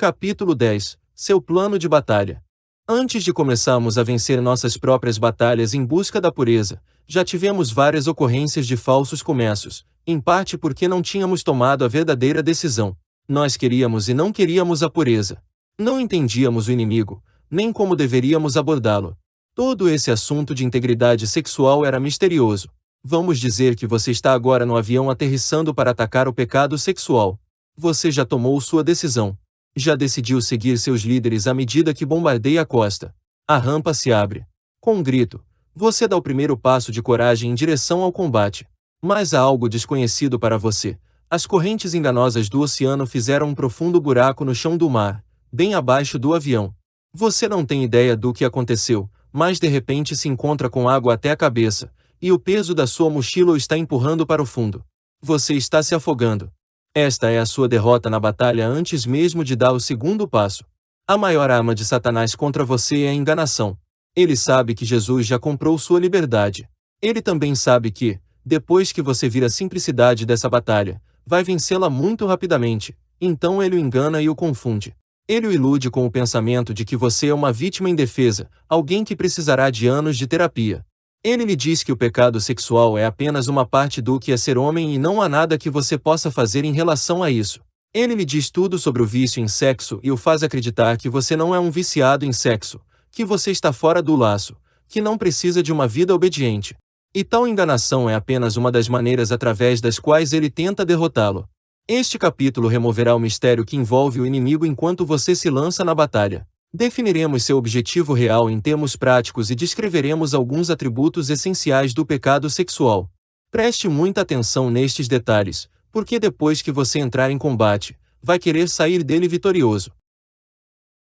Capítulo 10. Seu plano de batalha. Antes de começarmos a vencer nossas próprias batalhas em busca da pureza, já tivemos várias ocorrências de falsos começos, em parte porque não tínhamos tomado a verdadeira decisão. Nós queríamos e não queríamos a pureza. Não entendíamos o inimigo, nem como deveríamos abordá-lo. Todo esse assunto de integridade sexual era misterioso. Vamos dizer que você está agora no avião aterrissando para atacar o pecado sexual. Você já tomou sua decisão. Já decidiu seguir seus líderes à medida que bombardeia a costa. A rampa se abre. Com um grito, você dá o primeiro passo de coragem em direção ao combate. Mas há algo desconhecido para você. As correntes enganosas do oceano fizeram um profundo buraco no chão do mar, bem abaixo do avião. Você não tem ideia do que aconteceu, mas de repente se encontra com água até a cabeça, e o peso da sua mochila o está empurrando para o fundo. Você está se afogando. Esta é a sua derrota na batalha antes mesmo de dar o segundo passo. A maior arma de Satanás contra você é a enganação. Ele sabe que Jesus já comprou sua liberdade. Ele também sabe que, depois que você vir a simplicidade dessa batalha, vai vencê-la muito rapidamente, então ele o engana e o confunde. Ele o ilude com o pensamento de que você é uma vítima indefesa, alguém que precisará de anos de terapia. Ele lhe diz que o pecado sexual é apenas uma parte do que é ser homem e não há nada que você possa fazer em relação a isso. Ele lhe diz tudo sobre o vício em sexo e o faz acreditar que você não é um viciado em sexo, que você está fora do laço, que não precisa de uma vida obediente. E tal enganação é apenas uma das maneiras através das quais ele tenta derrotá-lo. Este capítulo removerá o mistério que envolve o inimigo enquanto você se lança na batalha. Definiremos seu objetivo real em termos práticos e descreveremos alguns atributos essenciais do pecado sexual. Preste muita atenção nestes detalhes, porque depois que você entrar em combate, vai querer sair dele vitorioso.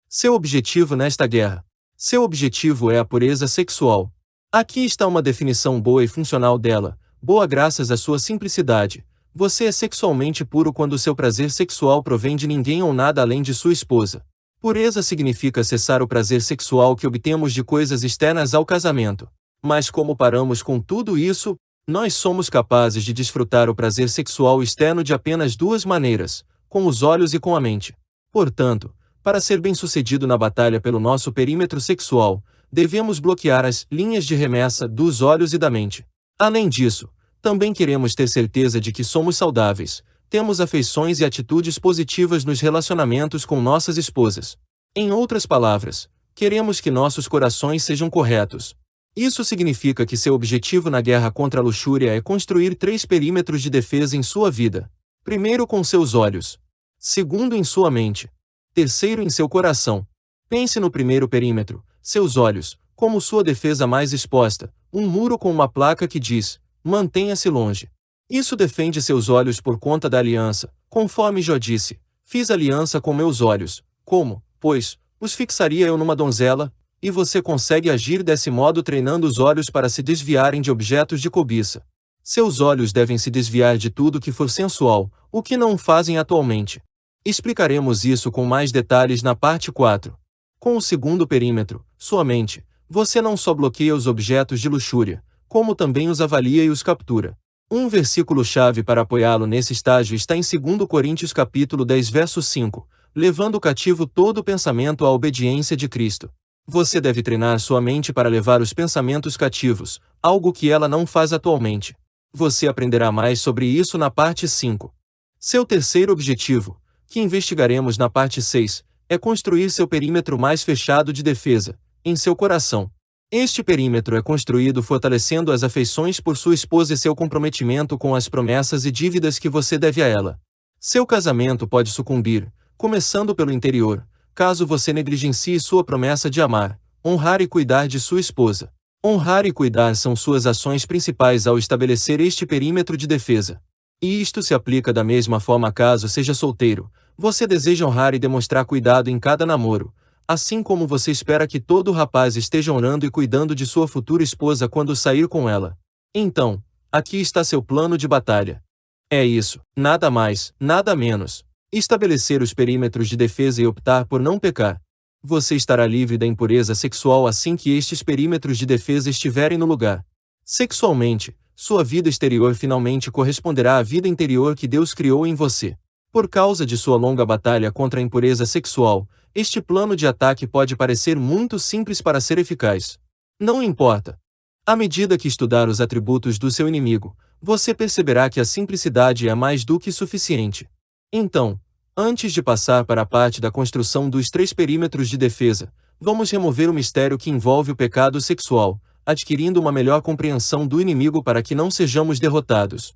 Seu objetivo nesta guerra. Seu objetivo é a pureza sexual. Aqui está uma definição boa e funcional dela, boa graças à sua simplicidade. Você é sexualmente puro quando seu prazer sexual provém de ninguém ou nada além de sua esposa. Pureza significa cessar o prazer sexual que obtemos de coisas externas ao casamento. Mas como paramos com tudo isso, nós somos capazes de desfrutar o prazer sexual externo de apenas duas maneiras, com os olhos e com a mente. Portanto, para ser bem-sucedido na batalha pelo nosso perímetro sexual, devemos bloquear as linhas de remessa dos olhos e da mente. Além disso, também queremos ter certeza de que somos saudáveis. Temos afeições e atitudes positivas nos relacionamentos com nossas esposas. Em outras palavras, queremos que nossos corações sejam corretos. Isso significa que seu objetivo na guerra contra a luxúria é construir 3 perímetros de defesa em sua vida. Primeiro com seus olhos. Segundo em sua mente. Terceiro em seu coração. Pense no primeiro perímetro, seus olhos, como sua defesa mais exposta, um muro com uma placa que diz, mantenha-se longe. Isso defende seus olhos por conta da aliança, conforme Jó disse, fiz aliança com meus olhos, como, pois, os fixaria eu numa donzela, e você consegue agir desse modo treinando os olhos para se desviarem de objetos de cobiça. Seus olhos devem se desviar de tudo que for sensual, o que não fazem atualmente. Explicaremos isso com mais detalhes na parte 4. Com o segundo perímetro, sua mente, você não só bloqueia os objetos de luxúria, como também os avalia e os captura. Um versículo-chave para apoiá-lo nesse estágio está em 2 Coríntios capítulo 10 verso 5, levando cativo todo o pensamento à obediência de Cristo. Você deve treinar sua mente para levar os pensamentos cativos, algo que ela não faz atualmente. Você aprenderá mais sobre isso na parte 5. Seu terceiro objetivo, que investigaremos na parte 6, é construir seu perímetro mais fechado de defesa, em seu coração. Este perímetro é construído fortalecendo as afeições por sua esposa e seu comprometimento com as promessas e dívidas que você deve a ela. Seu casamento pode sucumbir, começando pelo interior, caso você negligencie sua promessa de amar, honrar e cuidar de sua esposa. Honrar e cuidar são suas ações principais ao estabelecer este perímetro de defesa. E isto se aplica da mesma forma caso seja solteiro. Você deseja honrar e demonstrar cuidado em cada namoro, assim como você espera que todo rapaz esteja honrando e cuidando de sua futura esposa quando sair com ela. Então, aqui está seu plano de batalha. É isso, nada mais, nada menos. Estabelecer os perímetros de defesa e optar por não pecar. Você estará livre da impureza sexual assim que estes perímetros de defesa estiverem no lugar. Sexualmente, sua vida exterior finalmente corresponderá à vida interior que Deus criou em você. Por causa de sua longa batalha contra a impureza sexual, este plano de ataque pode parecer muito simples para ser eficaz. Não importa. À medida que estudar os atributos do seu inimigo, você perceberá que a simplicidade é mais do que suficiente. Então, antes de passar para a parte da construção dos 3 perímetros de defesa, vamos remover o mistério que envolve o pecado sexual, adquirindo uma melhor compreensão do inimigo para que não sejamos derrotados.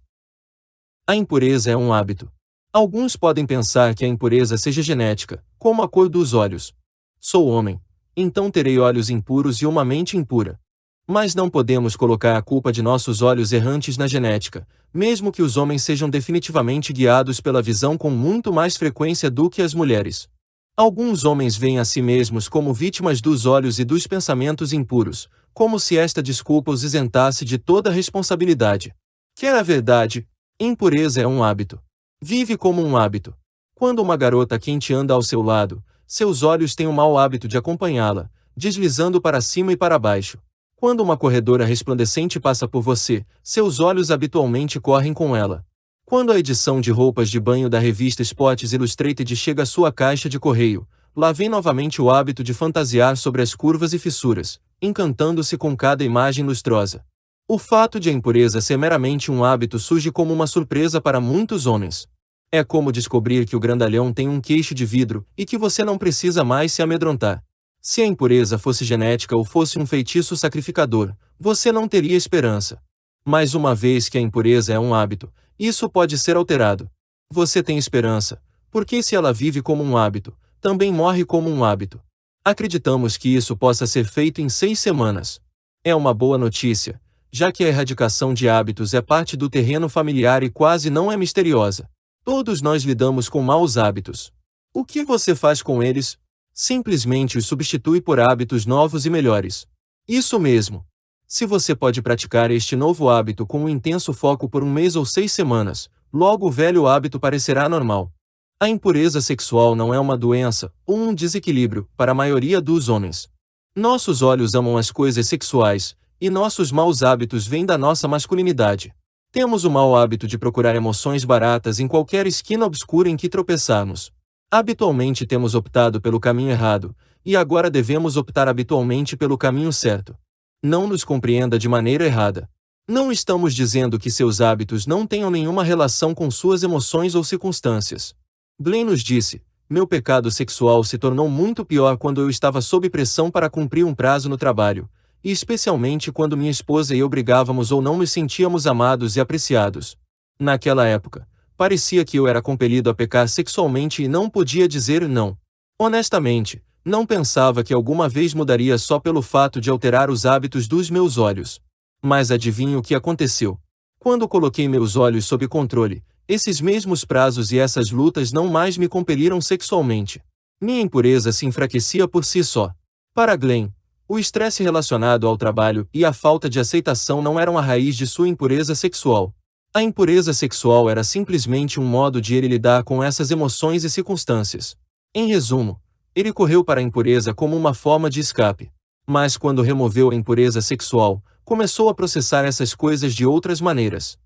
A impureza é um hábito. Alguns podem pensar que a impureza seja genética, como a cor dos olhos. Sou homem, então terei olhos impuros e uma mente impura. Mas não podemos colocar a culpa de nossos olhos errantes na genética, mesmo que os homens sejam definitivamente guiados pela visão com muito mais frequência do que as mulheres. Alguns homens veem a si mesmos como vítimas dos olhos e dos pensamentos impuros, como se esta desculpa os isentasse de toda responsabilidade. Quer a verdade? Impureza é um hábito. Vive como um hábito. Quando uma garota quente anda ao seu lado, seus olhos têm o mau hábito de acompanhá-la, deslizando para cima e para baixo. Quando uma corredora resplandecente passa por você, seus olhos habitualmente correm com ela. Quando a edição de roupas de banho da revista Sports Illustrated chega à sua caixa de correio, lá vem novamente o hábito de fantasiar sobre as curvas e fissuras, encantando-se com cada imagem lustrosa. O fato de a impureza ser meramente um hábito surge como uma surpresa para muitos homens. É como descobrir que o grandalhão tem um queixo de vidro e que você não precisa mais se amedrontar. Se a impureza fosse genética ou fosse um feitiço sacrificador, você não teria esperança. Mas uma vez que a impureza é um hábito, isso pode ser alterado. Você tem esperança, porque se ela vive como um hábito, também morre como um hábito. Acreditamos que isso possa ser feito em 6 semanas. É uma boa notícia, já que a erradicação de hábitos é parte do terreno familiar e quase não é misteriosa. Todos nós lidamos com maus hábitos. O que você faz com eles? Simplesmente os substitui por hábitos novos e melhores. Isso mesmo. Se você pode praticar este novo hábito com um intenso foco por 1 mês ou 6 semanas, logo o velho hábito parecerá normal. A impureza sexual não é uma doença ou um desequilíbrio para a maioria dos homens. Nossos olhos amam as coisas sexuais, e nossos maus hábitos vêm da nossa masculinidade. Temos o mau hábito de procurar emoções baratas em qualquer esquina obscura em que tropeçarmos. Habitualmente temos optado pelo caminho errado, e agora devemos optar habitualmente pelo caminho certo. Não nos compreenda de maneira errada. Não estamos dizendo que seus hábitos não tenham nenhuma relação com suas emoções ou circunstâncias. Glenn nos disse: meu pecado sexual se tornou muito pior quando eu estava sob pressão para cumprir um prazo no trabalho, e especialmente quando minha esposa e eu brigávamos ou não nos sentíamos amados e apreciados. Naquela época, parecia que eu era compelido a pecar sexualmente e não podia dizer não. Honestamente, não pensava que alguma vez mudaria só pelo fato de alterar os hábitos dos meus olhos. Mas adivinhe o que aconteceu? Quando coloquei meus olhos sob controle, esses mesmos prazos e essas lutas não mais me compeliram sexualmente. Minha impureza se enfraquecia por si só. Para Glenn, o estresse relacionado ao trabalho e a falta de aceitação não eram a raiz de sua impureza sexual. A impureza sexual era simplesmente um modo de ele lidar com essas emoções e circunstâncias. Em resumo, ele correu para a impureza como uma forma de escape. Mas quando removeu a impureza sexual, começou a processar essas coisas de outras maneiras.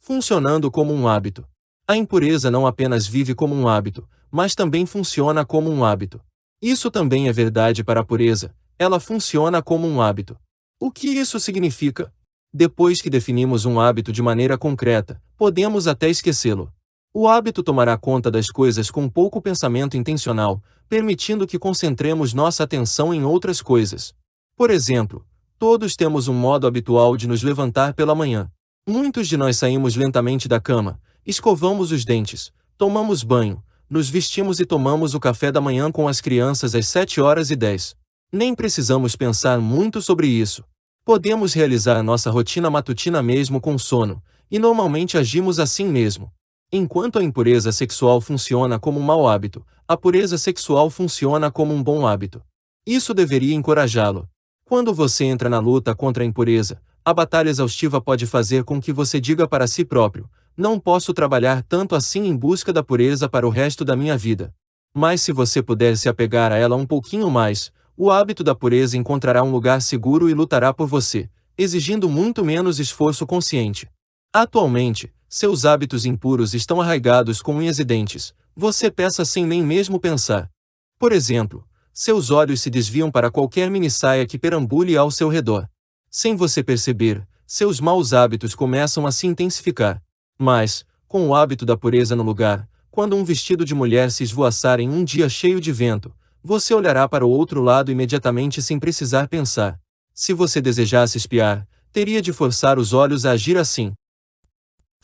Funcionando como um hábito. A impureza não apenas vive como um hábito, mas também funciona como um hábito. Isso também é verdade para a pureza, ela funciona como um hábito. O que isso significa? Depois que definimos um hábito de maneira concreta, podemos até esquecê-lo. O hábito tomará conta das coisas com pouco pensamento intencional, permitindo que concentremos nossa atenção em outras coisas. Por exemplo, todos temos um modo habitual de nos levantar pela manhã. Muitos de nós saímos lentamente da cama, escovamos os dentes, tomamos banho, nos vestimos e tomamos o café da manhã com as crianças às 7h10. Nem precisamos pensar muito sobre isso. Podemos realizar a nossa rotina matutina mesmo com sono, e normalmente agimos assim mesmo. Enquanto a impureza sexual funciona como um mau hábito, a pureza sexual funciona como um bom hábito. Isso deveria encorajá-lo. Quando você entra na luta contra a impureza, a batalha exaustiva pode fazer com que você diga para si próprio: não posso trabalhar tanto assim em busca da pureza para o resto da minha vida. Mas se você puder se apegar a ela um pouquinho mais, o hábito da pureza encontrará um lugar seguro e lutará por você, exigindo muito menos esforço consciente. Atualmente, Seus hábitos impuros estão arraigados com unhas e dentes. Você peça sem nem mesmo pensar. Por exemplo, seus olhos se desviam para qualquer minissaia que perambule ao seu redor. Sem você perceber, seus maus hábitos começam a se intensificar. Mas, com o hábito da pureza no lugar, quando um vestido de mulher se esvoaçar em um dia cheio de vento, você olhará para o outro lado imediatamente sem precisar pensar. Se você desejasse espiar, teria de forçar os olhos a agir assim.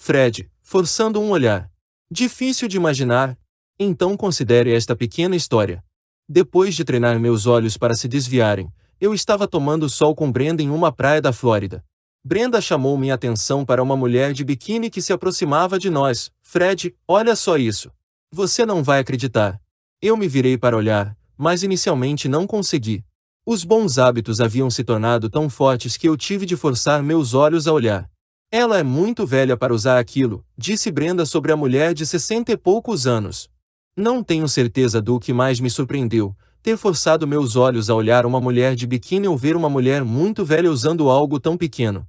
Fred, forçando um olhar. Difícil de imaginar? Então considere esta pequena história. Depois de treinar meus olhos para se desviarem, eu estava tomando sol com Brenda em uma praia da Flórida. Brenda chamou minha atenção para uma mulher de biquíni que se aproximava de nós. Fred, olha só isso. Você não vai acreditar. Eu me virei para olhar, mas inicialmente não consegui. Os bons hábitos haviam se tornado tão fortes que eu tive de forçar meus olhos a olhar. Ela é muito velha para usar aquilo, disse Brenda sobre a mulher de 60 e poucos anos. Não tenho certeza do que mais me surpreendeu, ter forçado meus olhos a olhar uma mulher de biquíni ou ver uma mulher muito velha usando algo tão pequeno.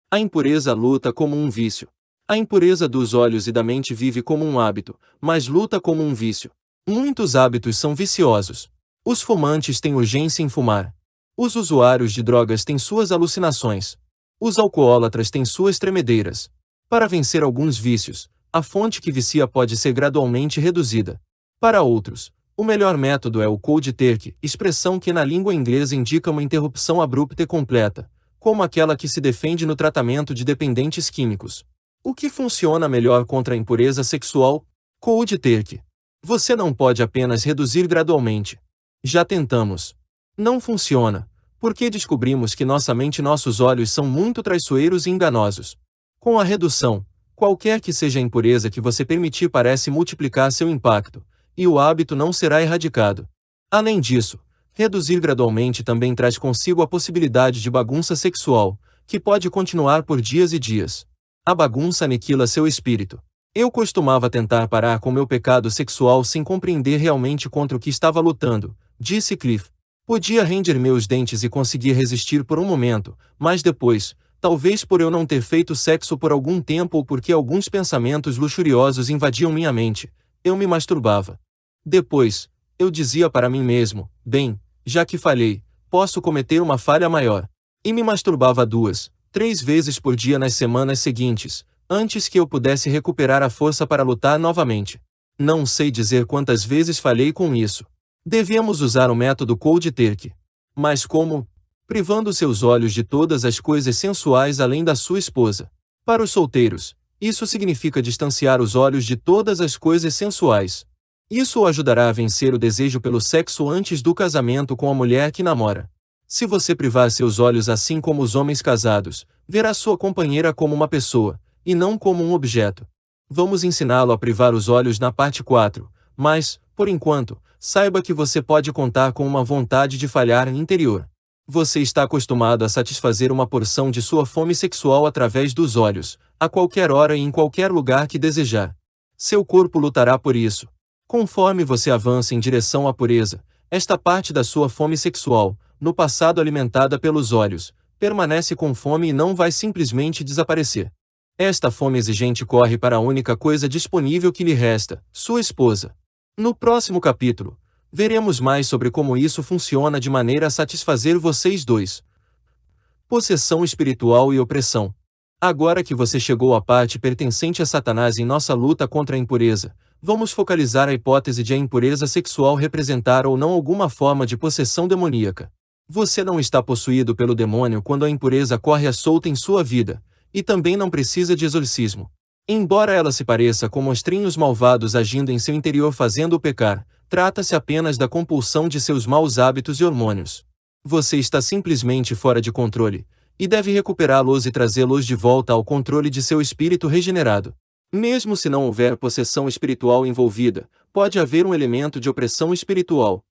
A impureza luta como um vício. A impureza dos olhos e da mente vive como um hábito, mas luta como um vício. Muitos hábitos são viciosos. Os fumantes têm urgência em fumar. Os usuários de drogas têm suas alucinações. Os alcoólatras têm suas tremedeiras. Para vencer alguns vícios, a fonte que vicia pode ser gradualmente reduzida. Para outros, o melhor método é o cold turkey, expressão que na língua inglesa indica uma interrupção abrupta e completa, como aquela que se defende no tratamento de dependentes químicos. O que funciona melhor contra a impureza sexual? Cold turkey. Você não pode apenas reduzir gradualmente. Já tentamos. Não funciona, porque descobrimos que nossa mente e nossos olhos são muito traiçoeiros e enganosos. Com a redução, qualquer que seja a impureza que você permitir parece multiplicar seu impacto, e o hábito não será erradicado. Além disso, reduzir gradualmente também traz consigo a possibilidade de bagunça sexual, que pode continuar por dias e dias. A bagunça aniquila seu espírito. Eu costumava tentar parar com meu pecado sexual sem compreender realmente contra o que estava lutando, disse Cliff. Podia render meus dentes e conseguir resistir por um momento, mas depois, talvez por eu não ter feito sexo por algum tempo ou porque alguns pensamentos luxuriosos invadiam minha mente, eu me masturbava. Depois, eu dizia para mim mesmo, bem, já que falhei, posso cometer uma falha maior. E me masturbava 2, 3 vezes por dia nas semanas seguintes, antes que eu pudesse recuperar a força para lutar novamente. Não sei dizer quantas vezes falhei com isso. Devemos usar o método cold turkey. Mas como? Privando seus olhos de todas as coisas sensuais além da sua esposa. Para os solteiros, isso significa distanciar os olhos de todas as coisas sensuais. Isso o ajudará a vencer o desejo pelo sexo antes do casamento com a mulher que namora. Se você privar seus olhos assim como os homens casados, verá sua companheira como uma pessoa, e não como um objeto. Vamos ensiná-lo a privar os olhos na parte 4, mas, por enquanto, saiba que você pode contar com uma vontade de falhar interior. Você está acostumado a satisfazer uma porção de sua fome sexual através dos olhos, a qualquer hora e em qualquer lugar que desejar. Seu corpo lutará por isso. Conforme você avança em direção à pureza, esta parte da sua fome sexual, no passado alimentada pelos olhos, permanece com fome e não vai simplesmente desaparecer. Esta fome exigente corre para a única coisa disponível que lhe resta, sua esposa. No próximo capítulo, veremos mais sobre como isso funciona de maneira a satisfazer vocês dois. Possessão espiritual e opressão. Agora que você chegou à parte pertencente a Satanás em nossa luta contra a impureza, vamos focalizar a hipótese de a impureza sexual representar ou não alguma forma de possessão demoníaca. Você não está possuído pelo demônio quando a impureza corre à solta em sua vida, e também não precisa de exorcismo. Embora ela se pareça com monstrinhos malvados agindo em seu interior fazendo-o pecar, trata-se apenas da compulsão de seus maus hábitos e hormônios. Você está simplesmente fora de controle, e deve recuperá-los e trazê-los de volta ao controle de seu espírito regenerado. Mesmo se não houver possessão espiritual envolvida, pode haver um elemento de opressão espiritual.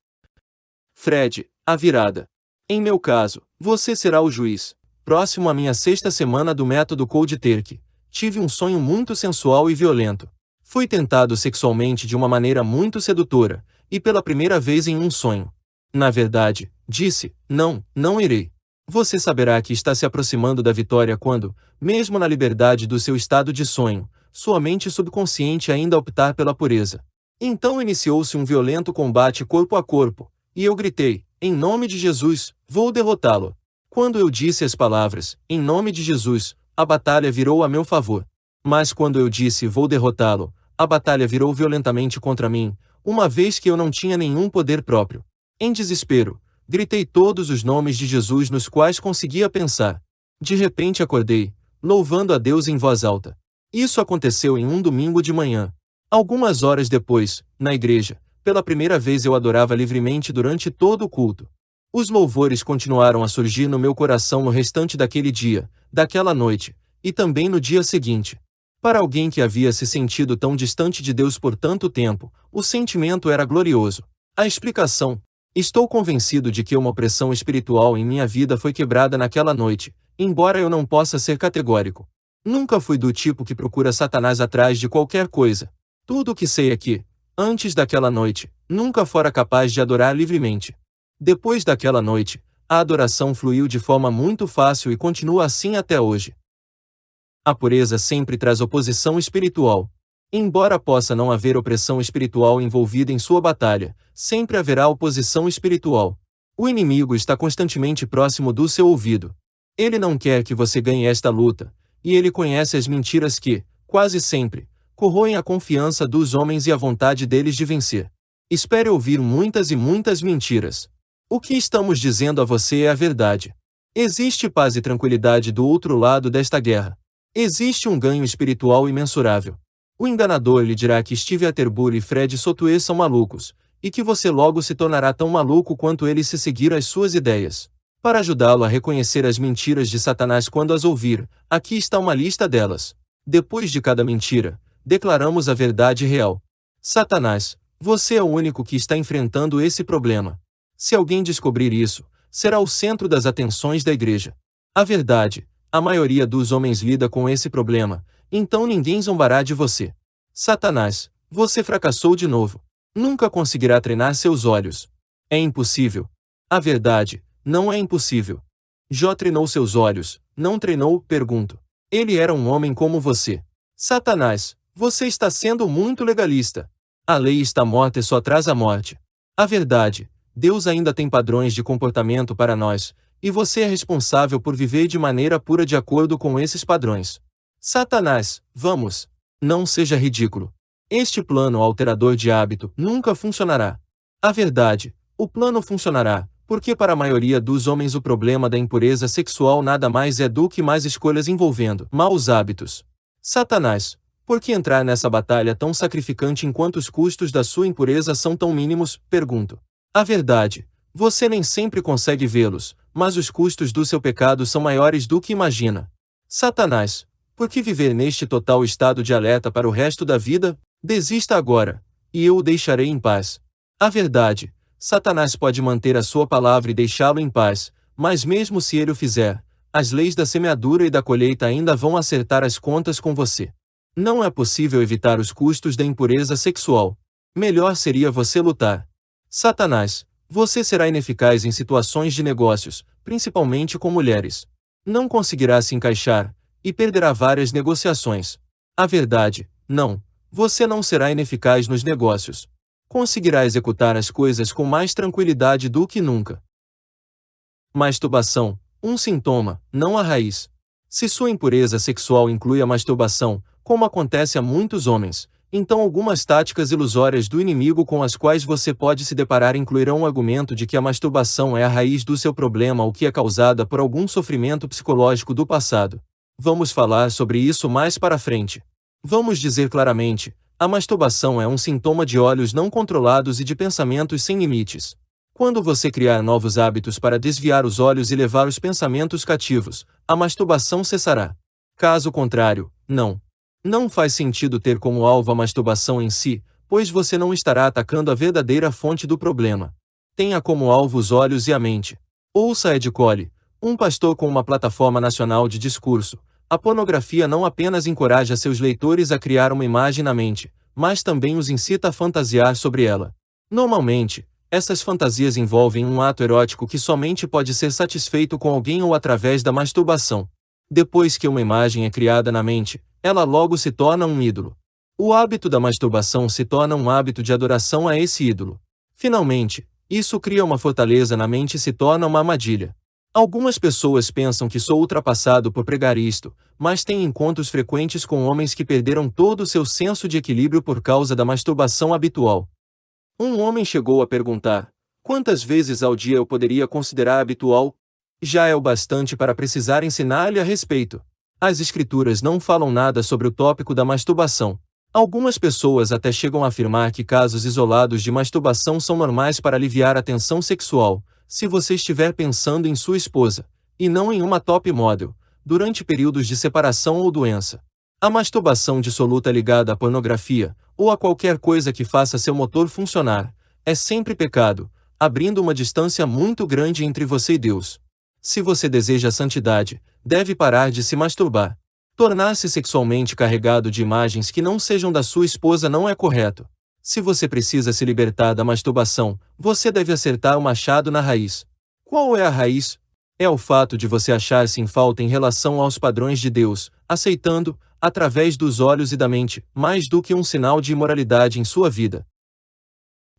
Fred, a virada. Em meu caso, você será o juiz. Próximo à minha 6ª semana do método cold turkey, tive um sonho muito sensual e violento. Fui tentado sexualmente de uma maneira muito sedutora, e pela primeira vez em um sonho. Na verdade, disse, não irei. Você saberá que está se aproximando da vitória quando, mesmo na liberdade do seu estado de sonho, sua mente subconsciente ainda optar pela pureza. Então iniciou-se um violento combate corpo a corpo, e eu gritei, em nome de Jesus, vou derrotá-lo. Quando eu disse as palavras, em nome de Jesus, a batalha virou a meu favor. Mas quando eu disse vou derrotá-lo, a batalha virou violentamente contra mim, uma vez que eu não tinha nenhum poder próprio. Em desespero, gritei todos os nomes de Jesus nos quais conseguia pensar. De repente acordei, louvando a Deus em voz alta. Isso aconteceu em um domingo de manhã. Algumas horas depois, na igreja, pela primeira vez eu adorava livremente durante todo o culto. Os louvores continuaram a surgir no meu coração no restante daquele dia, daquela noite, e também no dia seguinte. Para alguém que havia se sentido tão distante de Deus por tanto tempo, o sentimento era glorioso. A explicação: estou convencido de que uma opressão espiritual em minha vida foi quebrada naquela noite, embora eu não possa ser categórico. Nunca fui do tipo que procura Satanás atrás de qualquer coisa. Tudo o que sei é que, antes daquela noite, nunca fora capaz de adorar livremente. Depois daquela noite, a adoração fluiu de forma muito fácil e continua assim até hoje. A pureza sempre traz oposição espiritual. Embora possa não haver opressão espiritual envolvida em sua batalha, sempre haverá oposição espiritual. O inimigo está constantemente próximo do seu ouvido. Ele não quer que você ganhe esta luta, e ele conhece as mentiras que, quase sempre, corroem a confiança dos homens e a vontade deles de vencer. Espere ouvir muitas e muitas mentiras. O que estamos dizendo a você é a verdade. Existe paz e tranquilidade do outro lado desta guerra. Existe um ganho espiritual imensurável. O enganador lhe dirá que Steve Atterbury e Fred Sotway são malucos, e que você logo se tornará tão maluco quanto ele se seguir às suas ideias. Para ajudá-lo a reconhecer as mentiras de Satanás quando as ouvir, aqui está uma lista delas. Depois de cada mentira, declaramos a verdade real. Satanás, você é o único que está enfrentando esse problema. Se alguém descobrir isso, será o centro das atenções da igreja. A verdade: a maioria dos homens lida com esse problema, então ninguém zombará de você. Satanás, você fracassou de novo. Nunca conseguirá treinar seus olhos. É impossível. A verdade: não é impossível. Jó treinou seus olhos, não treinou? Pergunto. Ele era um homem como você. Satanás, você está sendo muito legalista. A lei está morta e só traz a morte. A verdade: Deus ainda tem padrões de comportamento para nós, e você é responsável por viver de maneira pura de acordo com esses padrões. Satanás, vamos. Não seja ridículo. Este plano alterador de hábito nunca funcionará. A verdade: o plano funcionará, porque para a maioria dos homens o problema da impureza sexual nada mais é do que mais escolhas envolvendo maus hábitos. Satanás, por que entrar nessa batalha tão sacrificante enquanto os custos da sua impureza são tão mínimos? Pergunto. A verdade: você nem sempre consegue vê-los, mas os custos do seu pecado são maiores do que imagina. Satanás, por que viver neste total estado de alerta para o resto da vida? Desista agora, e eu o deixarei em paz. A verdade: Satanás pode manter a sua palavra e deixá-lo em paz, mas mesmo se ele o fizer, as leis da semeadura e da colheita ainda vão acertar as contas com você. Não é possível evitar os custos da impureza sexual. Melhor seria você lutar. Satanás, você será ineficaz em situações de negócios, principalmente com mulheres. Não conseguirá se encaixar, e perderá várias negociações. A verdade: não, você não será ineficaz nos negócios. Conseguirá executar as coisas com mais tranquilidade do que nunca. Masturbação: um sintoma, não a raiz. Se sua impureza sexual inclui a masturbação, como acontece a muitos homens, então algumas táticas ilusórias do inimigo com as quais você pode se deparar incluirão o argumento de que a masturbação é a raiz do seu problema ou que é causada por algum sofrimento psicológico do passado. Vamos falar sobre isso mais para frente. Vamos dizer claramente: a masturbação é um sintoma de olhos não controlados e de pensamentos sem limites. Quando você criar novos hábitos para desviar os olhos e levar os pensamentos cativos, a masturbação cessará. Caso contrário, não. Não faz sentido ter como alvo a masturbação em si, pois você não estará atacando a verdadeira fonte do problema. Tenha como alvo os olhos e a mente. Ouça Ed Cole, um pastor com uma plataforma nacional de discurso. A pornografia não apenas encoraja seus leitores a criar uma imagem na mente, mas também os incita a fantasiar sobre ela. Normalmente, Essas fantasias envolvem um ato erótico que somente pode ser satisfeito com alguém ou através da masturbação. Depois que uma imagem é criada na mente, ela logo se torna um ídolo. O hábito da masturbação se torna um hábito de adoração a esse ídolo. Finalmente, isso cria uma fortaleza na mente e se torna uma armadilha. Algumas pessoas pensam que sou ultrapassado por pregar isto, mas têm encontros frequentes com homens que perderam todo o seu senso de equilíbrio por causa da masturbação habitual. Um homem chegou a perguntar: quantas vezes ao dia eu poderia considerar habitual? Já é o bastante para precisar ensinar-lhe a respeito. As escrituras não falam nada sobre o tópico da masturbação. Algumas pessoas até chegam a afirmar que casos isolados de masturbação são normais para aliviar a tensão sexual, se você estiver pensando em sua esposa, e não em uma top model, durante períodos de separação ou doença. A masturbação dissoluta ligada à pornografia, ou a qualquer coisa que faça seu motor funcionar, é sempre pecado, abrindo uma distância muito grande entre você e Deus. Se você deseja a santidade, deve parar de se masturbar. Tornar-se sexualmente carregado de imagens que não sejam da sua esposa não é correto. Se você precisa se libertar da masturbação, você deve acertar o machado na raiz. Qual é a raiz? É o fato de você achar-se em falta em relação aos padrões de Deus, aceitando, através dos olhos e da mente, mais do que um sinal de imoralidade em sua vida.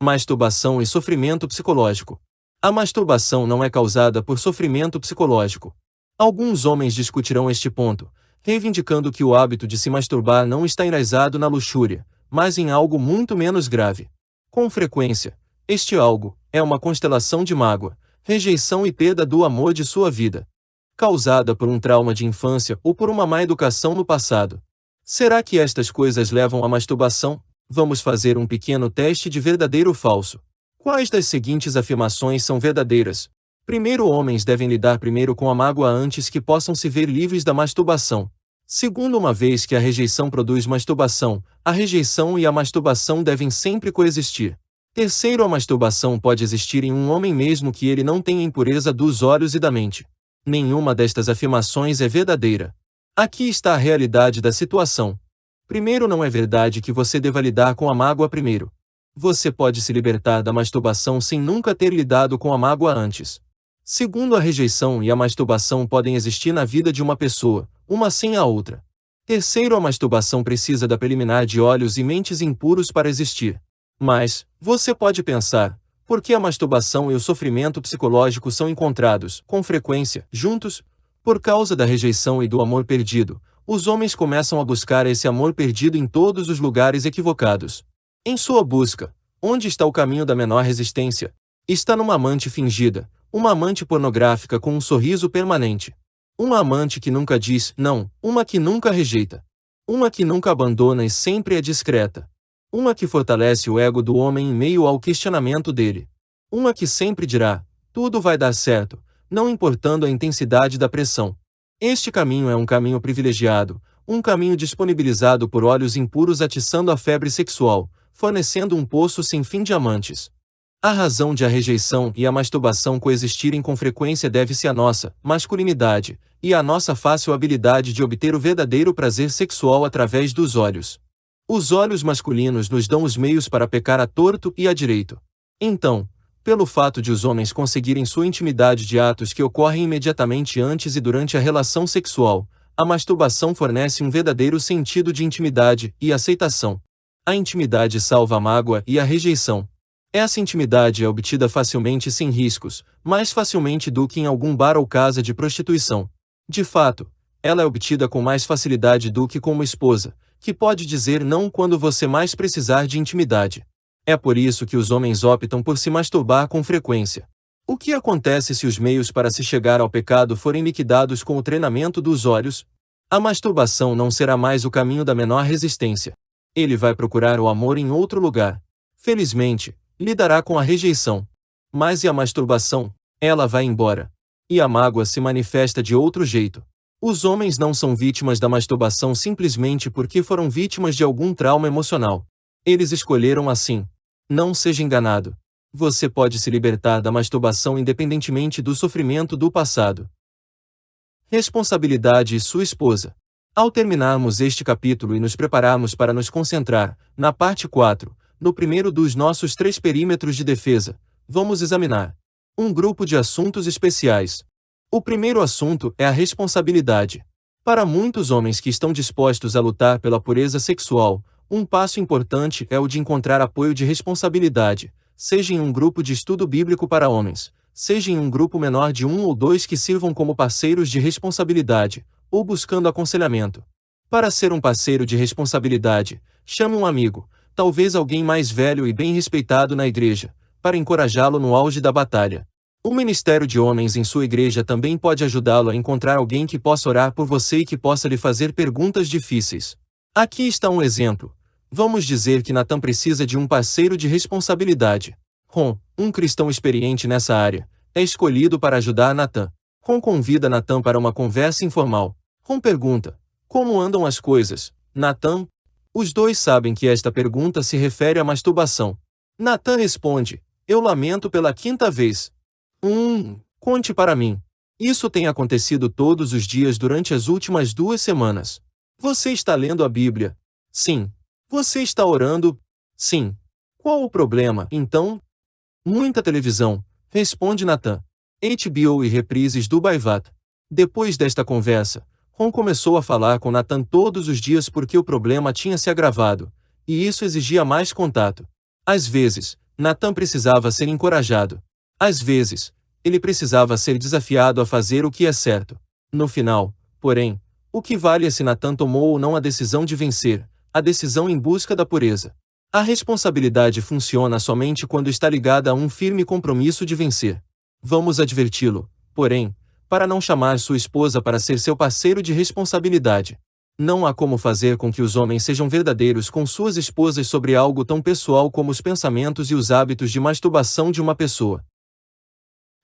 Masturbação e sofrimento psicológico. A masturbação não é causada por sofrimento psicológico. Alguns homens discutirão este ponto, reivindicando que o hábito de se masturbar não está enraizado na luxúria, mas em algo muito menos grave. Com frequência, este algo é uma constelação de mágoa, rejeição e perda do amor de sua vida, causada por um trauma de infância ou por uma má educação no passado. Será que estas coisas levam à masturbação? Vamos fazer um pequeno teste de verdadeiro ou falso. Quais das seguintes afirmações são verdadeiras? Primeiro, homens devem lidar primeiro com a mágoa antes que possam se ver livres da masturbação. Segundo, uma vez que a rejeição produz masturbação, a rejeição e a masturbação devem sempre coexistir. Terceiro, a masturbação pode existir em um homem mesmo que ele não tenha impureza dos olhos e da mente. Nenhuma destas afirmações é verdadeira. Aqui está a realidade da situação. Primeiro, não é verdade que você deva lidar com a mágoa primeiro. Você pode se libertar da masturbação sem nunca ter lidado com a mágoa antes. Segundo, a rejeição e a masturbação podem existir na vida de uma pessoa, uma sem a outra. Terceiro, a masturbação precisa da preliminar de olhos e mentes impuros para existir. Mas, você pode pensar, por que a masturbação e o sofrimento psicológico são encontrados, com frequência, juntos? Por causa da rejeição e do amor perdido, os homens começam a buscar esse amor perdido em todos os lugares equivocados. Em sua busca, onde está o caminho da menor resistência? Está numa amante fingida, uma amante pornográfica com um sorriso permanente. Uma amante que nunca diz não, uma que nunca rejeita. Uma que nunca abandona e sempre é discreta. Uma que fortalece o ego do homem em meio ao questionamento dele. Uma que sempre dirá, tudo vai dar certo, não importando a intensidade da pressão. Este caminho é um caminho privilegiado, um caminho disponibilizado por olhos impuros atiçando a febre sexual, fornecendo um poço sem fim de amantes. A razão de a rejeição e a masturbação coexistirem com frequência deve-se à nossa masculinidade e à nossa fácil habilidade de obter o verdadeiro prazer sexual através dos olhos. Os olhos masculinos nos dão os meios para pecar a torto e a direito. Então, pelo fato de os homens conseguirem sua intimidade de atos que ocorrem imediatamente antes e durante a relação sexual, a masturbação fornece um verdadeiro sentido de intimidade e aceitação. A intimidade salva a mágoa e a rejeição. Essa intimidade é obtida facilmente e sem riscos, mais facilmente do que em algum bar ou casa de prostituição. De fato, ela é obtida com mais facilidade do que com uma esposa, que pode dizer não quando você mais precisar de intimidade. É por isso que os homens optam por se masturbar com frequência. O que acontece se os meios para se chegar ao pecado forem liquidados com o treinamento dos olhos? A masturbação não será mais o caminho da menor resistência. Ele vai procurar o amor em outro lugar. Felizmente, lidará com a rejeição. Mas e a masturbação? Ela vai embora. E a mágoa se manifesta de outro jeito. Os homens não são vítimas da masturbação simplesmente porque foram vítimas de algum trauma emocional. Eles escolheram assim. Não seja enganado. Você pode se libertar da masturbação independentemente do sofrimento do passado. Responsabilidade e sua esposa. Ao terminarmos este capítulo e nos prepararmos para nos concentrar, na parte 4, no primeiro dos nossos 3 perímetros de defesa, vamos examinar um grupo de assuntos especiais. O primeiro assunto é a responsabilidade. Para muitos homens que estão dispostos a lutar pela pureza sexual, um passo importante é o de encontrar apoio de responsabilidade, seja em um grupo de estudo bíblico para homens, seja em um grupo menor de 1 ou 2 que sirvam como parceiros de responsabilidade, ou buscando aconselhamento. Para ser um parceiro de responsabilidade, chame um amigo, talvez alguém mais velho e bem respeitado na igreja, para encorajá-lo no auge da batalha. O ministério de homens em sua igreja também pode ajudá-lo a encontrar alguém que possa orar por você e que possa lhe fazer perguntas difíceis. Aqui está um exemplo. Vamos dizer que Nathan precisa de um parceiro de responsabilidade. Ron, um cristão experiente nessa área, é escolhido para ajudar Nathan. Ron convida Nathan para uma conversa informal. Ron pergunta: como andam as coisas, Nathan? Os dois sabem que esta pergunta se refere à masturbação. Nathan responde: eu lamento pela 5ª vez. Conte para mim. Isso tem acontecido todos os dias durante as últimas 2 semanas. Você está lendo a Bíblia? Sim. Você está orando? Sim. Qual o problema, então? Muita televisão, responde Nathan. HBO e reprises do Baivat. Depois desta conversa, Ron começou a falar com Nathan todos os dias porque o problema tinha se agravado, e isso exigia mais contato. Às vezes, Nathan precisava ser encorajado. Às vezes, ele precisava ser desafiado a fazer o que é certo. No final, porém, o que vale é se Nathan tomou ou não a decisão de vencer, a decisão em busca da pureza. A responsabilidade funciona somente quando está ligada a um firme compromisso de vencer. Vamos adverti-lo, porém, para não chamar sua esposa para ser seu parceiro de responsabilidade. Não há como fazer com que os homens sejam verdadeiros com suas esposas sobre algo tão pessoal como os pensamentos e os hábitos de masturbação de uma pessoa.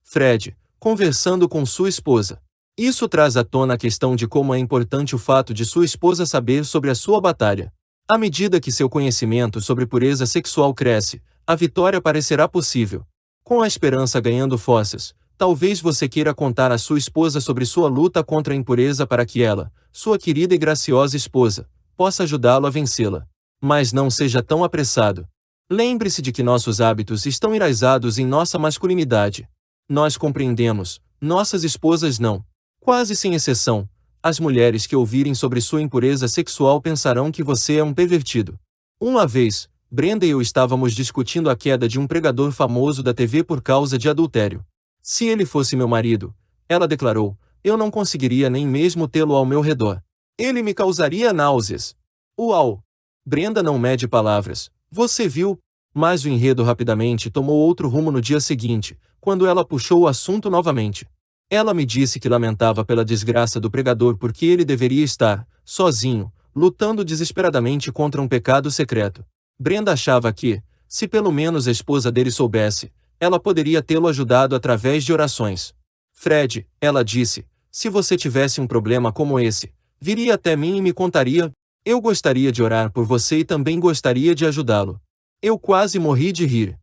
Fred, conversando com sua esposa. Isso traz à tona a questão de como é importante o fato de sua esposa saber sobre a sua batalha. À medida que seu conhecimento sobre pureza sexual cresce, a vitória parecerá possível. Com a esperança ganhando forças, talvez você queira contar à sua esposa sobre sua luta contra a impureza para que ela, sua querida e graciosa esposa, possa ajudá-lo a vencê-la. Mas não seja tão apressado. Lembre-se de que nossos hábitos estão enraizados em nossa masculinidade. Nós compreendemos, nossas esposas não. Quase sem exceção, as mulheres que ouvirem sobre sua impureza sexual pensarão que você é um pervertido. Uma vez, Brenda e eu estávamos discutindo a queda de um pregador famoso da TV por causa de adultério. Se ele fosse meu marido, ela declarou, eu não conseguiria nem mesmo tê-lo ao meu redor. Ele me causaria náuseas. Uau! Brenda não mede palavras, você viu? Mas o enredo rapidamente tomou outro rumo no dia seguinte, quando ela puxou o assunto novamente. Ela me disse que lamentava pela desgraça do pregador porque ele deveria estar, sozinho, lutando desesperadamente contra um pecado secreto. Brenda achava que, se pelo menos a esposa dele soubesse, ela poderia tê-lo ajudado através de orações. Fred, ela disse, se você tivesse um problema como esse, viria até mim e me contaria. Eu gostaria de orar por você e também gostaria de ajudá-lo. Eu quase morri de rir.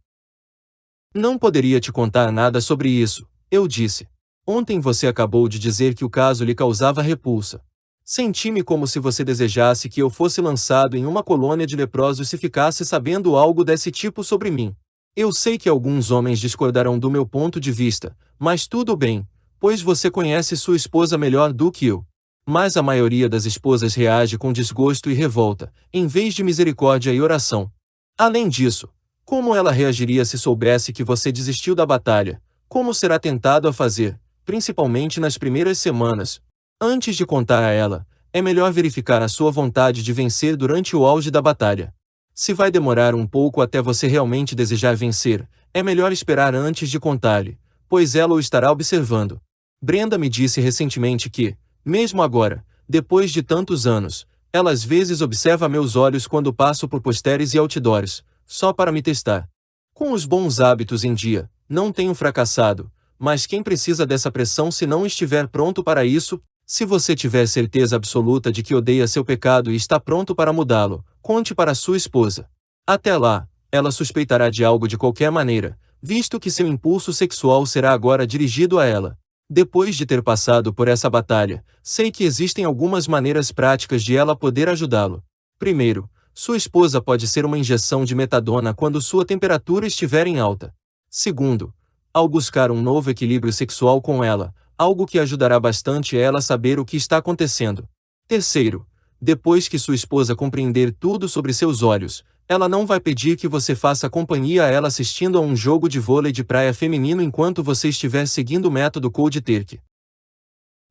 Não poderia te contar nada sobre isso, eu disse. Ontem você acabou de dizer que o caso lhe causava repulsa. Senti-me como se você desejasse que eu fosse lançado em uma colônia de leprosos se ficasse sabendo algo desse tipo sobre mim. Eu sei que alguns homens discordarão do meu ponto de vista, mas tudo bem, pois você conhece sua esposa melhor do que eu. Mas a maioria das esposas reage com desgosto e revolta, em vez de misericórdia e oração. Além disso, como ela reagiria se soubesse que você desistiu da batalha? Como será tentado a fazer? Principalmente nas primeiras semanas. Antes de contar a ela, é melhor verificar a sua vontade de vencer durante o auge da batalha. Se vai demorar um pouco até você realmente desejar vencer, é melhor esperar antes de contar-lhe, pois ela o estará observando. Brenda me disse recentemente que, mesmo agora, depois de tantos anos, ela às vezes observa meus olhos quando passo por posters e outdoors, só para me testar. Com os bons hábitos em dia, não tenho fracassado. Mas quem precisa dessa pressão se não estiver pronto para isso? Se você tiver certeza absoluta de que odeia seu pecado e está pronto para mudá-lo, conte para sua esposa. Até lá, ela suspeitará de algo de qualquer maneira, visto que seu impulso sexual será agora dirigido a ela. Depois de ter passado por essa batalha, sei que existem algumas maneiras práticas de ela poder ajudá-lo. Primeiro, sua esposa pode ser uma injeção de metadona quando sua temperatura estiver em alta. Segundo, ao buscar um novo equilíbrio sexual com ela, algo que ajudará bastante é ela saber o que está acontecendo. Terceiro, depois que sua esposa compreender tudo sobre seus olhos, ela não vai pedir que você faça companhia a ela assistindo a um jogo de vôlei de praia feminino enquanto você estiver seguindo o método Cold Turkey.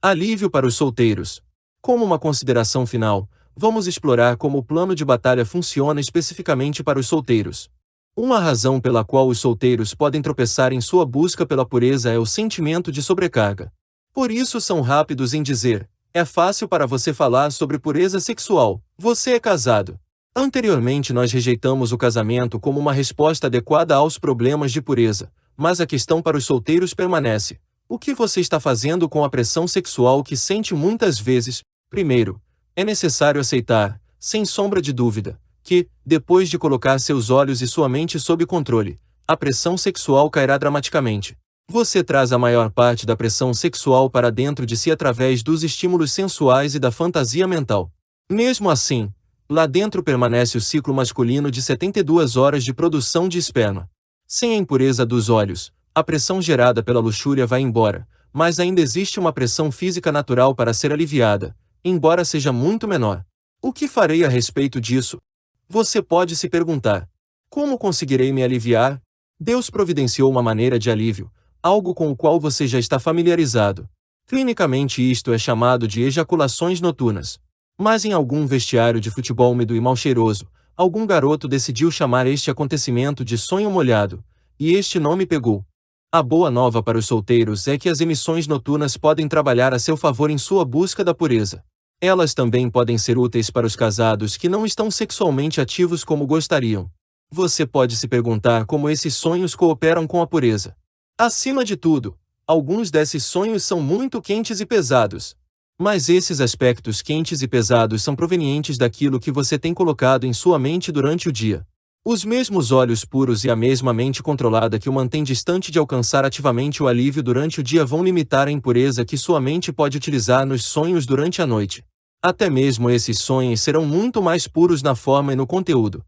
Alívio para os solteiros. Como uma consideração final, vamos explorar como o plano de batalha funciona especificamente para os solteiros. Uma razão pela qual os solteiros podem tropeçar em sua busca pela pureza é o sentimento de sobrecarga. Por isso são rápidos em dizer: é fácil para você falar sobre pureza sexual, você é casado. Anteriormente nós rejeitamos o casamento como uma resposta adequada aos problemas de pureza, mas a questão para os solteiros permanece: o que você está fazendo com a pressão sexual que sente muitas vezes? Primeiro, é necessário aceitar, sem sombra de dúvida, que, depois de colocar seus olhos e sua mente sob controle, a pressão sexual cairá dramaticamente. Você traz a maior parte da pressão sexual para dentro de si através dos estímulos sensuais e da fantasia mental. Mesmo assim, lá dentro permanece o ciclo masculino de 72 horas de produção de esperma. Sem a impureza dos olhos, a pressão gerada pela luxúria vai embora, mas ainda existe uma pressão física natural para ser aliviada, embora seja muito menor. O que farei a respeito disso? Você pode se perguntar: como conseguirei me aliviar? Deus providenciou uma maneira de alívio, algo com o qual você já está familiarizado. Clinicamente isto é chamado de ejaculações noturnas. Mas em algum vestiário de futebol úmido e mal cheiroso, algum garoto decidiu chamar este acontecimento de sonho molhado, e este nome pegou. A boa nova para os solteiros é que as emissões noturnas podem trabalhar a seu favor em sua busca da pureza. Elas também podem ser úteis para os casados que não estão sexualmente ativos como gostariam. Você pode se perguntar como esses sonhos cooperam com a pureza. Acima de tudo, alguns desses sonhos são muito quentes e pesados. Mas esses aspectos quentes e pesados são provenientes daquilo que você tem colocado em sua mente durante o dia. Os mesmos olhos puros e a mesma mente controlada que o mantém distante de alcançar ativamente o alívio durante o dia vão limitar a impureza que sua mente pode utilizar nos sonhos durante a noite. Até mesmo esses sonhos serão muito mais puros na forma e no conteúdo.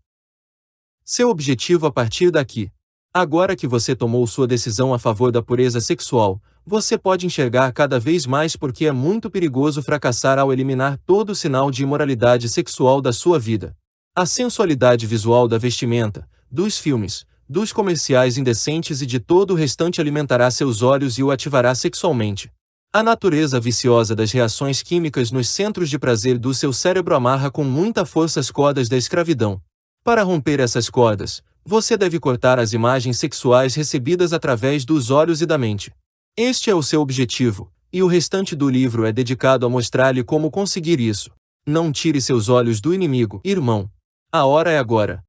Seu objetivo a partir daqui. Agora que você tomou sua decisão a favor da pureza sexual, você pode enxergar cada vez mais porque é muito perigoso fracassar ao eliminar todo sinal de imoralidade sexual da sua vida. A sensualidade visual da vestimenta, dos filmes, dos comerciais indecentes e de todo o restante alimentará seus olhos e o ativará sexualmente. A natureza viciosa das reações químicas nos centros de prazer do seu cérebro amarra com muita força as cordas da escravidão. Para romper essas cordas, você deve cortar as imagens sexuais recebidas através dos olhos e da mente. Este é o seu objetivo, e o restante do livro é dedicado a mostrar-lhe como conseguir isso. Não tire seus olhos do inimigo, irmão. A hora é agora.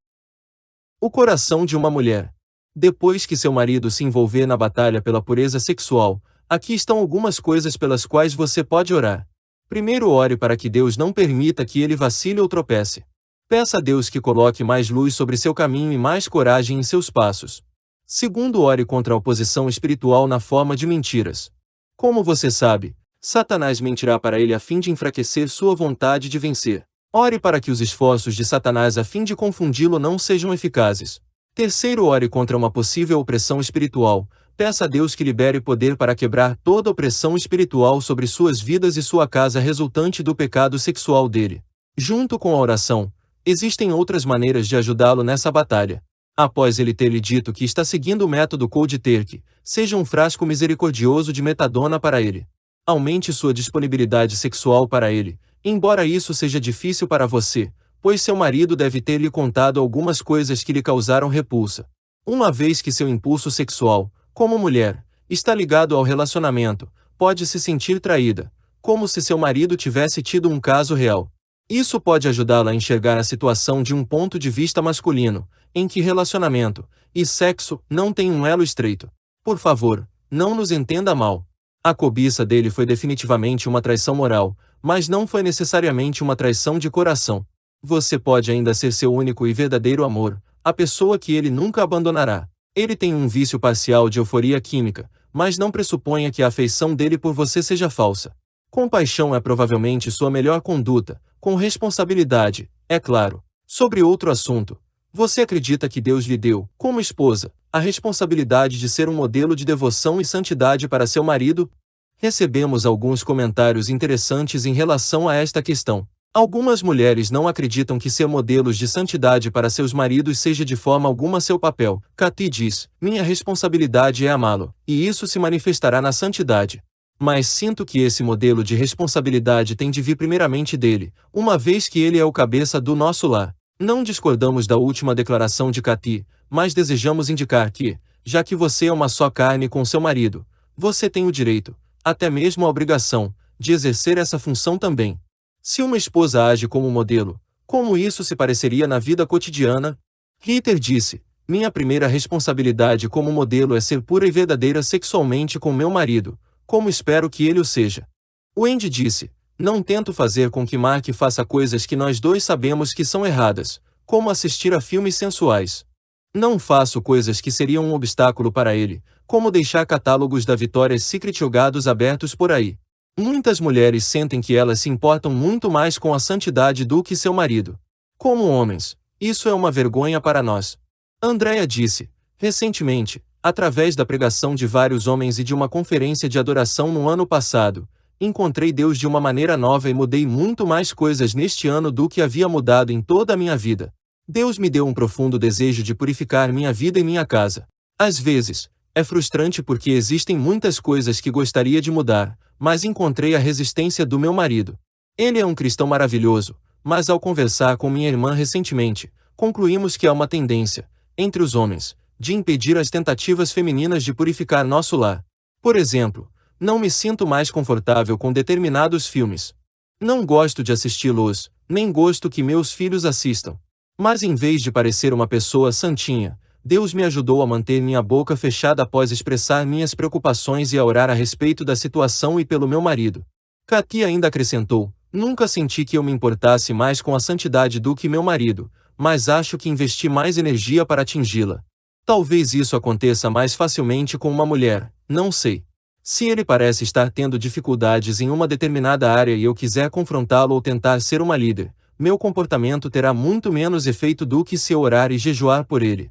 O coração de uma mulher. Depois que seu marido se envolver na batalha pela pureza sexual, aqui estão algumas coisas pelas quais você pode orar. Primeiro, ore para que Deus não permita que ele vacile ou tropece. Peça a Deus que coloque mais luz sobre seu caminho e mais coragem em seus passos. Segundo, ore contra a oposição espiritual na forma de mentiras. Como você sabe, Satanás mentirá para ele a fim de enfraquecer sua vontade de vencer. Ore para que os esforços de Satanás a fim de confundi-lo não sejam eficazes. Terceiro, ore contra uma possível opressão espiritual. Peça a Deus que libere poder para quebrar toda opressão espiritual sobre suas vidas e sua casa resultante do pecado sexual dele. Junto com a oração, existem outras maneiras de ajudá-lo nessa batalha. Após ele ter lhe dito que está seguindo o método Cold Turkey, seja um frasco misericordioso de metadona para ele. Aumente sua disponibilidade sexual para ele, embora isso seja difícil para você, pois seu marido deve ter lhe contado algumas coisas que lhe causaram repulsa. Uma vez que seu impulso sexual, como mulher, está ligado ao relacionamento, pode se sentir traída, como se seu marido tivesse tido um caso real. Isso pode ajudá-la a enxergar a situação de um ponto de vista masculino, em que relacionamento e sexo não têm um elo estreito. Por favor, não nos entenda mal. A cobiça dele foi definitivamente uma traição moral, mas não foi necessariamente uma traição de coração. Você pode ainda ser seu único e verdadeiro amor, a pessoa que ele nunca abandonará. Ele tem um vício parcial de euforia química, mas não pressuponha que a afeição dele por você seja falsa. Compaixão é provavelmente sua melhor conduta, com responsabilidade, é claro. Sobre outro assunto, Você acredita que Deus lhe deu, como esposa, a responsabilidade de ser um modelo de devoção e santidade para seu marido? Recebemos alguns comentários interessantes em relação a esta questão. Algumas mulheres não acreditam que ser modelos de santidade para seus maridos seja de forma alguma seu papel. Cathy diz: minha responsabilidade é amá-lo, e isso se manifestará na santidade. Mas sinto que esse modelo de responsabilidade tem de vir primeiramente dele, uma vez que ele é o cabeça do nosso lar. Não discordamos da última declaração de Cathy, mas desejamos indicar que, já que você é uma só carne com seu marido, você tem o direito, até mesmo a obrigação, de exercer essa função também. Se uma esposa age como modelo, como isso se pareceria na vida cotidiana? Ritter disse: minha primeira responsabilidade como modelo é ser pura e verdadeira sexualmente com meu marido, como espero que ele o seja. Wendy disse: não tento fazer com que Mark faça coisas que nós dois sabemos que são erradas, como assistir a filmes sensuais. Não faço coisas que seriam um obstáculo para ele, como deixar catálogos da Victoria's Secret jogados abertos por aí. Muitas mulheres sentem que elas se importam muito mais com a santidade do que seu marido. Como homens, isso é uma vergonha para nós. Andrea disse: recentemente, através da pregação de vários homens e de uma conferência de adoração no ano passado, encontrei Deus de uma maneira nova e mudei muito mais coisas neste ano do que havia mudado em toda a minha vida. Deus me deu um profundo desejo de purificar minha vida e minha casa. Às vezes, é frustrante porque existem muitas coisas que gostaria de mudar, mas encontrei a resistência do meu marido. Ele é um cristão maravilhoso, mas ao conversar com minha irmã recentemente, concluímos que há uma tendência, entre os homens, de impedir as tentativas femininas de purificar nosso lar. Por exemplo, não me sinto mais confortável com determinados filmes. Não gosto de assisti-los, nem gosto que meus filhos assistam. Mas em vez de parecer uma pessoa santinha, Deus me ajudou a manter minha boca fechada após expressar minhas preocupações e a orar a respeito da situação e pelo meu marido. Cathy ainda acrescentou: nunca senti que eu me importasse mais com a santidade do que meu marido, mas acho que investi mais energia para atingi-la. Talvez isso aconteça mais facilmente com uma mulher, não sei. Se ele parece estar tendo dificuldades em uma determinada área e eu quiser confrontá-lo ou tentar ser uma líder, meu comportamento terá muito menos efeito do que se eu orar e jejuar por ele.